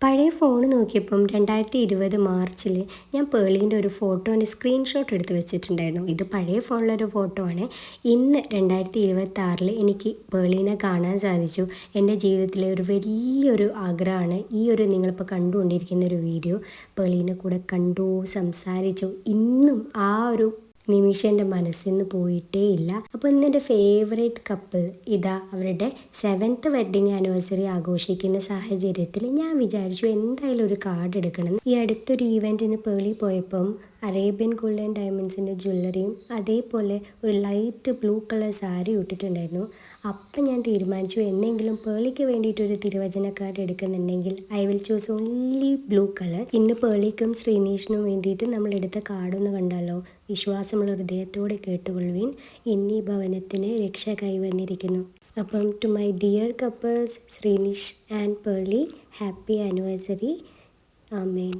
പഴയ ഫോൺ നോക്കിയപ്പം 2020 മാർച്ചിൽ ഞാൻ പേളീൻ്റെ ഒരു ഫോട്ടോൻ്റെ സ്ക്രീൻഷോട്ട് എടുത്ത് വെച്ചിട്ടുണ്ടായിരുന്നു. ഇത് പഴയ ഫോണിലൊരു ഫോട്ടോ ആണ്. ഇന്ന് 2026 എനിക്ക് പേളീനെ കാണാൻ സാധിച്ചു. എൻ്റെ ജീവിതത്തിലെ ഒരു വലിയൊരു ആഗ്രഹമാണ് ഈ ഒരു നിങ്ങളിപ്പോൾ കണ്ടുകൊണ്ടിരിക്കുന്ന ഒരു വീഡിയോ. പേളീനെ കൂടെ കണ്ടു, സംസാരിച്ചു. ഇന്നും ആ ഒരു നിമിഷം എൻ്റെ മനസ്സിൽ നിന്ന് പോയിട്ടേ ഇല്ല. അപ്പോൾ ഇന്ന് എൻ്റെ ഫേവറേറ്റ് കപ്പിൾ ഇതാ അവരുടെ 7th വെഡ്ഡിങ് ആനിവേഴ്സറി ആഘോഷിക്കുന്ന സാഹചര്യത്തിൽ ഞാൻ വിചാരിച്ചു എന്തായാലും ഒരു കാർഡ് എടുക്കണം. ഈ അടുത്തൊരു ഈവൻറ്റിന് പേളി പോയപ്പം അറേബ്യൻ ഗോൾഡ് ആൻഡ് ഡയമണ്ട്സിൻ്റെ ജ്വല്ലറിയും അതേപോലെ ഒരു ലൈറ്റ് ബ്ലൂ കളർ സാരി ഇട്ടിട്ടുണ്ടായിരുന്നു. അപ്പം ഞാൻ തീരുമാനിച്ചു എന്നെങ്കിലും പേളിക്ക് വേണ്ടിയിട്ടൊരു തിരുവചന കാർഡ് എടുക്കുന്നുണ്ടെങ്കിൽ I will choose only blue colour. ഇന്ന് പേളിക്കും ശ്രീനീഷിനും വേണ്ടിയിട്ട് നമ്മൾ എടുത്ത കാർഡൊന്ന് കണ്ടാലോ? വിശ്വാസമുള്ള ഹൃദയത്തോടെ കേട്ടുകൊള്ളുവിൻ, എന്നീ ഭവനത്തിന് രക്ഷ കൈവന്നിരിക്കുന്നു. അപ്പം to my dear couples Srinish and Pearle, happy anniversary. Amen.